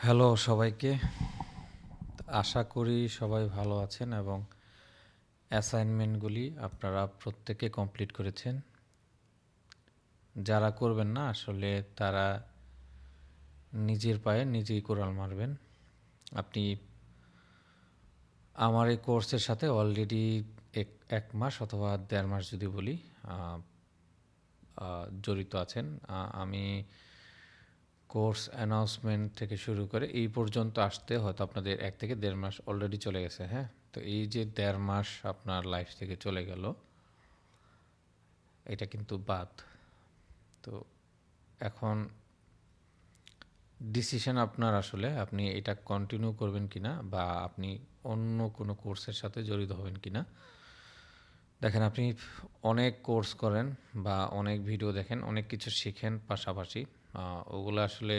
Hello সবাইকে। আশা করি সবাই ভালো আছেন এবং অ্যাসাইনমেন্টগুলি আপনারা প্রত্যেকে কমপ্লিট করেছেন। যারা করবেন না আসলে তারা নিজের পায়ে নিজেই কোড়াল মারবেন। আপনি আমার এই কোর্সের সাথে অলরেডি এক মাস অথবা ১.৫ মাস যদি বলি জড়িত আছেন। আমি কোর্স অ্যানাউন্সমেন্ট থেকে শুরু করে এই পর্যন্ত আসতে হয়তো আপনাদের ১ থেকে ১.৫ মাস অলরেডি চলে গেছে, হ্যাঁ? তো এই যে ১.৫ মাস আপনার লাইফ থেকে চলে গেল, এটা কিন্তু বাদ। তো এখন ডিসিশন আপনার, আসলে আপনি এটা কন্টিনিউ করবেন কিনা বা আপনি অন্য কোনো কোর্সের সাথে জড়িত হবেন কিনা। দেখেন, আপনি অনেক কোর্স করেন বা অনেক ভিডিও দেখেন, অনেক কিছু শিখেন পাশাপাশি। ওগুলো আসলে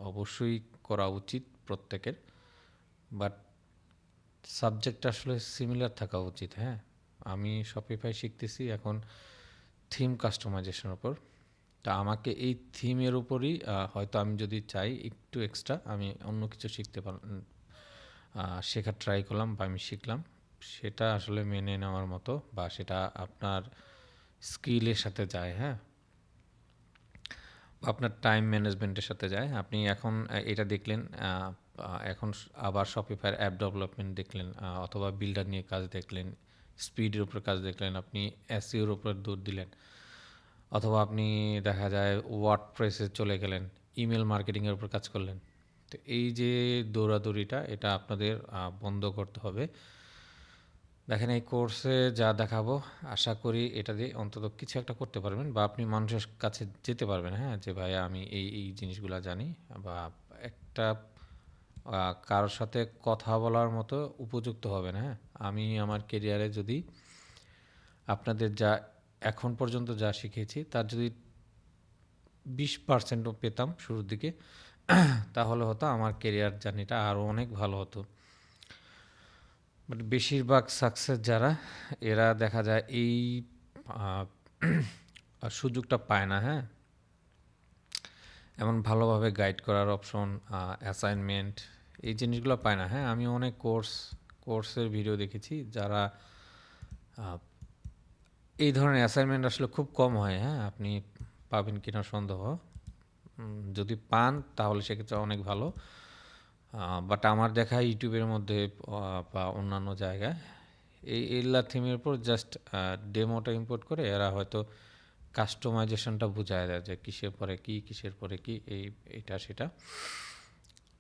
অবশ্যই করা উচিত প্রত্যেকের, বাট সাবজেক্ট আসলে সিমিলার থাকা উচিত, হ্যাঁ? আমি শপিফাই শিখতেছি এখন থিম কাস্টমাইজেশনের উপর। তা আমাকে এই থিমের উপরই হয়তো আমি যদি চাই একটু এক্সট্রা আমি অন্য কিছু শেখার ট্রাই করলাম বা আমি শিখলাম, সেটা আসলে মেনে নেওয়ার মতো বা সেটা আপনার স্কিলের সাথে যায়, হ্যাঁ? আপনার টাইম ম্যানেজমেন্টের সাথে যায়। আপনি এখন এটা দেখলেন, এখন আবার শপিফাইয়ের অ্যাপ ডেভেলপমেন্ট দেখলেন, অথবা বিল্ডার নিয়ে কাজ দেখলেন, স্পিডের উপর কাজ দেখলেন, আপনি এসইওর উপর দৌড় দিলেন, অথবা আপনি দেখা যায় ওয়ার্ডপ্রেসে চলে গেলেন, ইমেল মার্কেটিংয়ের উপর কাজ করলেন। তো এই যে দৌড়াদৌড়িটা, এটা আপনাদের বন্ধ করতে হবে। দেখেন, এই কোর্সে যা দেখাবো আশা করি এটা দিয়ে অন্তত কিছু একটা করতে পারবেন বা আপনি মানুষের কাছে যেতে পারবেন, হ্যাঁ? যে ভাই আমি এই জিনিসগুলো জানি, বা একটা কারোর সাথে কথা বলার মতো উপযুক্ত হবেন, হ্যাঁ? আমি আমার কেরিয়ারে যদি আপনাদের যা এখন পর্যন্ত যা শিখেছি তার যদি 20%ও পেতাম শুরুর দিকে, তাহলে হতো আমার কেরিয়ার জার্নিটা আরও অনেক ভালো হতো। বাট বেশিরভাগ সাকসেস যারা, এরা দেখা যায় এই আহ, সুযোগটা পায় না, হ্যাঁ? এমন ভালোভাবে গাইড করার অপশন, অ্যাসাইনমেন্ট, এই জিনিসগুলো পায় না, হ্যাঁ? আমি অনেক কোর্সের ভিডিও দেখেছি যারা এই ধরনের অ্যাসাইনমেন্ট আসলে খুব কম হয়, হ্যাঁ? আপনি পাবেন কিনা সন্দেহ। যদি পান তাহলে সেক্ষেত্রে অনেক ভালো। বাট আমার দেখা ইউটিউবের মধ্যে বা অন্যান্য জায়গায় এইলা থিমের উপর জাস্ট ডেমোটা ইম্পোর্ট করে এরা হয়তো কাস্টমাইজেশনটা বুঝায় দেয় যে কিসের পরে কি, কিসের পরে কি, এইটা সেটা।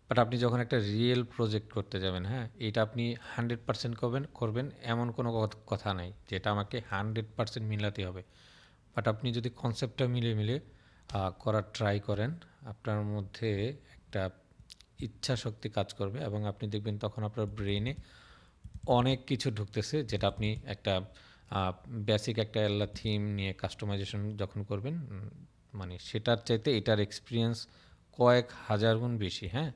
বাট আপনি যখন একটা রিয়েল প্রজেক্ট করতে যাবেন, হ্যাঁ, এটা আপনি 100% করবেন এমন কোনো কথা নাই যেটা আমাকে 100% মিলাতে হবে। বাট আপনি যদি কনসেপ্টটা মিলে করার ট্রাই করেন, আপনার মধ্যে একটা ইচ্ছা শক্তি কাজ করবে এবং আপনি দেখবেন তখন আপনার ব্রেনে অনেক কিছু ঢুকতেছে, যেটা আপনি একটা বেসিক একটা এল্লা থিম নিয়ে কাস্টমাইজেশন যখন করবেন, মানে সেটার চাইতে এটার এক্সপিরিয়েন্স কয়েক হাজার গুণ বেশি, হ্যাঁ?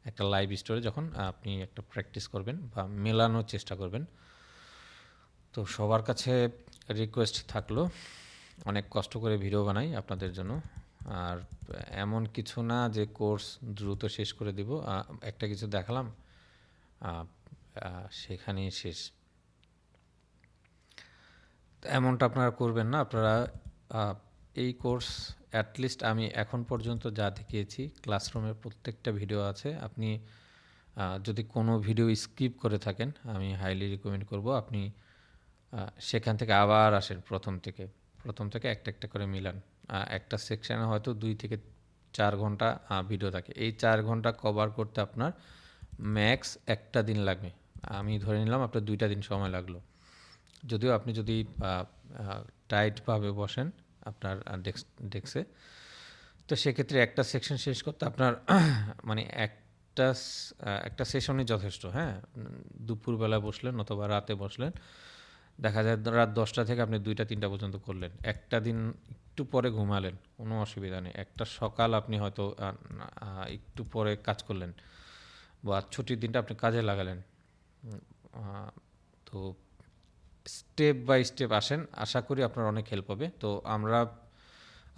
একটা লাইভ স্টোরে যখন আপনি একটা প্র্যাকটিস করবেন বা মেলানোর চেষ্টা করবেন। তো সবার কাছে রিকোয়েস্ট থাকলো, অনেক কষ্ট করে ভিডিও বানাই আপনাদের জন্য। আর এমন কিছু না যে কোর্স দ্রুত শেষ করে দিব, একটা কিছু দেখালাম সেখানেই শেষ। এমনটা আপনারা করবেন না। আপনারা এই কোর্স অ্যাটলিস্ট আমি এখন পর্যন্ত যা দেখিয়েছি, ক্লাসরুমের প্রত্যেকটা ভিডিও আছে। আপনি যদি কোনো ভিডিও স্কিপ করে থাকেন, আমি হাইলি রিকমেন্ড করব আপনি সেখান থেকে আবার আসেন প্রথম থেকে একটা একটা করে মিলান। একটা সেকশানে হয়তো 2 থেকে 4 ঘন্টা ভিডিও থাকে। এই 4 ঘন্টা কভার করতে আপনার ম্যাক্স একটা দিন লাগবে। আমি ধরে নিলাম আপনার 2টা দিন সময় লাগলো। যদিও আপনি যদি টাইটভাবে বসেন আপনার ডেস্কে, তো সেক্ষেত্রে একটা সেকশন শেষ করতে আপনার মানে একটা সেশনই যথেষ্ট, হ্যাঁ? দুপুরবেলা বসলেন অথবা রাতে বসলেন, দেখা যায় রাত 10টা থেকে আপনি 2টা 3টা পর্যন্ত করলেন, একটা দিন একটু পরে ঘুমালেন, কোনো অসুবিধা নেই। একটা সকাল আপনি হয়তো একটু পরে কাজ করলেন বা ছুটির দিনটা আপনি কাজে লাগালেন। তো স্টেপ বাই স্টেপ আসেন, আশা করি আপনার অনেক হেল্প হবে। তো আমরা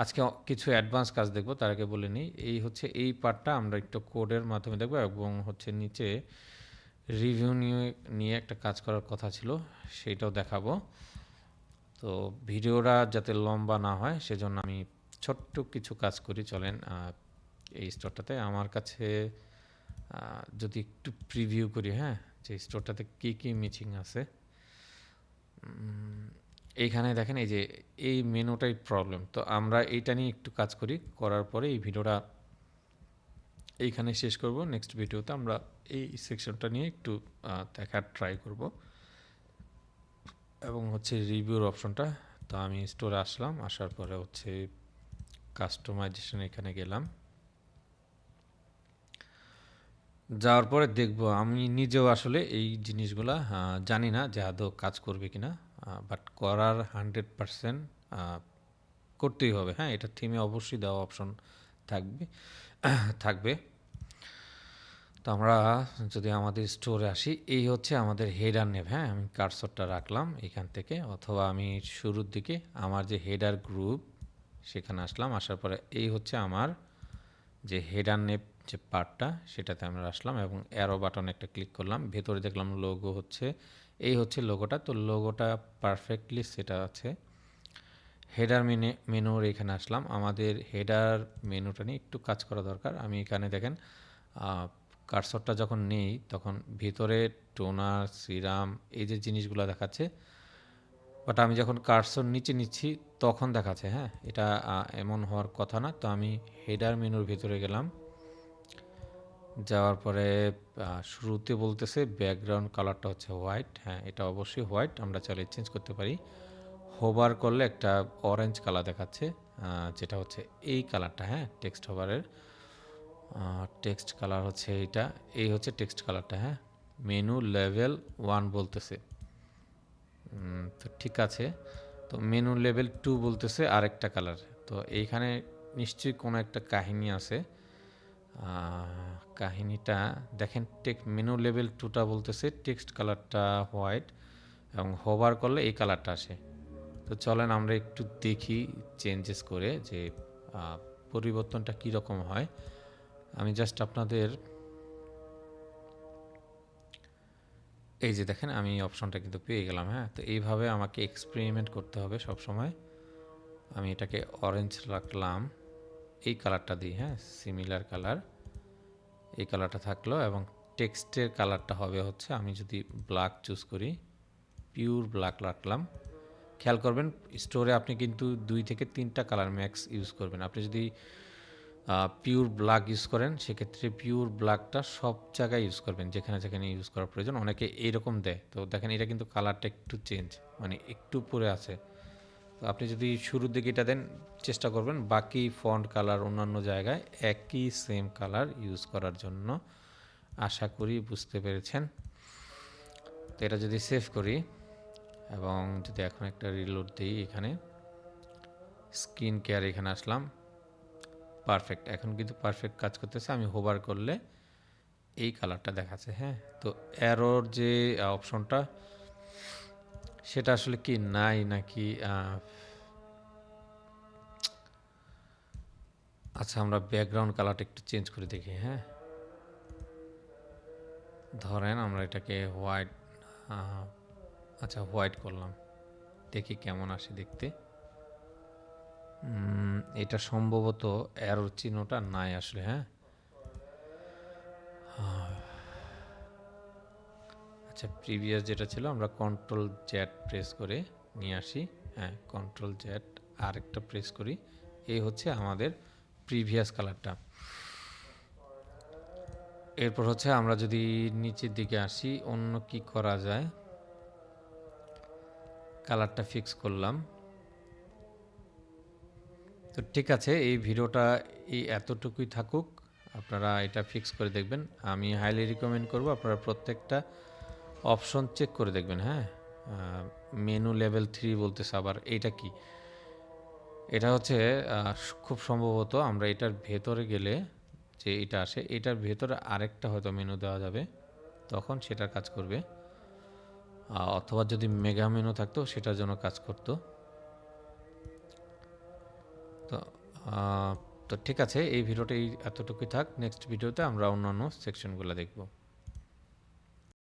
আজকে কিছু অ্যাডভান্স কাজ দেখব, তার আগে বলে নিই এই হচ্ছে এই পার্টটা আমরা একটু কোডের মাধ্যমে দেখব, এবং হচ্ছে নিচে রিভিউ নিয়ে নিয়ে একটা কাজ করার কথা ছিল, সেইটাও দেখাবো। তো ভিডিওটা যাতে লম্বা না হয় সেজন্য আমি ছোট্ট কিছু কাজ করি, চলেন এই স্টোরটাতে আমার কাছে যদি একটু প্রিভিউ করি, হ্যাঁ, যে স্টোরটাতে কী কী মিচিং আছে। এইখানে দেখেন এই যে এই মেনুটাই প্রবলেম, তো আমরা এইটা নিয়ে একটু কাজ করি, করার পরে এই ভিডিওটা এইখানে শেষ করব। নেক্সট ভিডিওতে আমরা এই সেকশনটা নিয়ে একটু দেখার ট্রাই করব, এবং হচ্ছে রিভিউর অপশনটা। তো আমি স্টোরে আসলাম, আসার পরে হচ্ছে কাস্টমাইজেশন এখানে গেলাম, যাওয়ার পরে দেখব আমি নিজেও আসলে এই জিনিসগুলা জানি না যে আদৌ কাজ করবে কিনা, বাট করার 100% করতেই হবে। হ্যাঁ, এটা থিমে অবশ্যই দেওয়া অপশন থাকবে থাকবে। তো আমরা যদি আমাদের স্টোরে আসি, এই হচ্ছে আমাদের হেডার নেম। হ্যাঁ, আমি কার্সরটা রাখলাম এখান থেকে, অথবা আমি শুরুর দিকে আমার যে হেডার গ্রুপ সেখানে আসলাম, আসার পরে এই হচ্ছে আমার যে হেডার নেম যে পার্টটা, সেটাতে আমরা আসলাম এবং অ্যারো বাটনে একটা ক্লিক করলাম, ভেতরে দেখলাম লোগো হচ্ছে, এই হচ্ছে লোগোটা। তো লোগোটা পারফেক্টলি সেটা আছে। হেডার মেনুর এখানে আসলাম, আমাদের হেডার মেনুটা নিয়ে একটু কাজ করা দরকার। আমি এখানে দেখেন কার্সরটা যখন নেই তখন ভিতরে টোনার, সিরাম, এই যে জিনিসগুলো দেখাচ্ছে, বাট আমি যখন কার্সর নিচে নিচ্ছি তখন দেখাচ্ছে। হ্যাঁ, এটা এমন হওয়ার কথা না। তো আমি হেডার মেনুর ভিতরে গেলাম, যাওয়ার পরে শুরুতে বলতেছে ব্যাকগ্রাউন্ড কালারটা হচ্ছে হোয়াইট। হ্যাঁ, এটা অবশ্যই হোয়াইট, আমরা চাইলে চেঞ্জ করতে পারি। হোভার করলে একটা অরেঞ্জ কালার দেখাচ্ছে, যেটা হচ্ছে এই কালারটা। হ্যাঁ, টেক্সট হোভারের টেক্সট কালার হচ্ছে এইটা, এই হচ্ছে টেক্সট কালারটা। হ্যাঁ, মেনু লেভেল 1 বলতেছে, তো ঠিক আছে। তো মেনু লেভেল 2 বলতেছে আরেকটা কালার। তো এইখানে নিশ্চয়ই কোনো একটা কাহিনী আছে। কাহিনীটা দেখেন, মেনু লেভেল 2টা বলতেছে টেক্সট কালারটা হোয়াইট, এবং হোভার করলে এই কালারটা আসে। তো চলেন আমরা একটু দেখি চেঞ্জেস করে যে পরিবর্তনটা কীরকম হয়। আমি জাস্ট আপনাদের এই যে দেখেন আমি অপশনটা কিন্তু পেয়ে গেলাম। হ্যাঁ, তো এইভাবে আমাকে এক্সপেরিমেন্ট করতে হবে সব সময়। আমি এটাকে অরেঞ্জ রাখলাম, এই কালারটা দিই। হ্যাঁ, সিমিলার কালার, এই কালারটা থাকলো, এবং টেক্সটের কালারটা হবে হচ্ছে, আমি যদি ব্ল্যাক চুজ করি, পিওর ব্ল্যাক রাখলাম। খেয়াল করবেন স্টোরে আপনি কিন্তু 2 থেকে 3টা কালার ম্যাক্স ইউজ করবেন। আপনি যদি পিওর ব্ল্যাক ইউজ করেন সেক্ষেত্রে পিওর ব্ল্যাকটা সব জায়গায় ইউজ করবেন, যেখানে যেখানে ইউজ করার প্রয়োজন। অনেকে এইরকম দেয়, তো দেখেন এটা কিন্তু কালারটা একটু চেঞ্জ, মানে একটু পরে আছে। তো আপনি যদি শুরুর দিকে এটা দেন, চেষ্টা করবেন বাকি ফন্ট কালার অন্যান্য জায়গায় একই সেম কালার ইউজ করার জন্য। আশা করি বুঝতে পেরেছেন। তো এটা যদি সেভ করি এবং যদি এখন একটা রিলোড দিই, এখানে স্কিন কেয়ার এখানে আসলাম, পারফেক্ট, এখন কিন্তু পারফেক্ট কাজ করতেছে। আমি হোভার করলে এই কালারটা দেখাচ্ছে। হ্যাঁ, তো অ্যারোর যে অপশনটা সেটা আসলে কি নাই নাকি, আচ্ছা আমরা ব্যাকগ্রাউন্ড কালারটা একটু চেঞ্জ করে দেখি। হ্যাঁ, ধরেন আমরা এটাকে হোয়াইট, আচ্ছা হোয়াইট করলাম, দেখি কেমন আসে দেখতে। এটা সম্ভবত অ্যারোর চিহ্নটা নাই আসলে। হ্যাঁ, আচ্ছা প্রিভিয়াস যেটা ছিল আমরা কন্ট্রোল জেড প্রেস করে নিয়ে আসি। হ্যাঁ, কন্ট্রোল জেড আরেকটা প্রেস করি, এই হচ্ছে আমাদের প্রিভিয়াস কালারটা। এরপর হচ্ছে আমরা যদি নিচের দিকে আসি, অন্য কি করা যায়, কালারটা ফিক্স করলাম। তো ঠিক আছে, এই ভিডিওটা এই এতটুকুই থাকুক, আপনারা এটা ফিক্স করে দেখবেন। আমি হাইলি রিকমেন্ড করব আপনারা প্রত্যেকটা অপশন চেক করে দেখবেন। হ্যাঁ, মেনু লেভেল 3 বলতেছে, আবার এইটা কি, এটা হচ্ছে খুব সম্ভবত আমরা এটার ভেতরে গেলে যে এটা আসে, এটার ভেতরে আরেকটা হয়তো মেনু দেওয়া যাবে, তখন সেটার কাজ করবে। অথবা যদি মেগা মেনু থাকতো সেটার জন্য কাজ করতো। তো তো ঠিক আছে, এই ভিডিওটা এতটুকুই থাক। নেক্সট ভিডিওতে আমরা অন্যান্য সেকশনগুলো দেখব।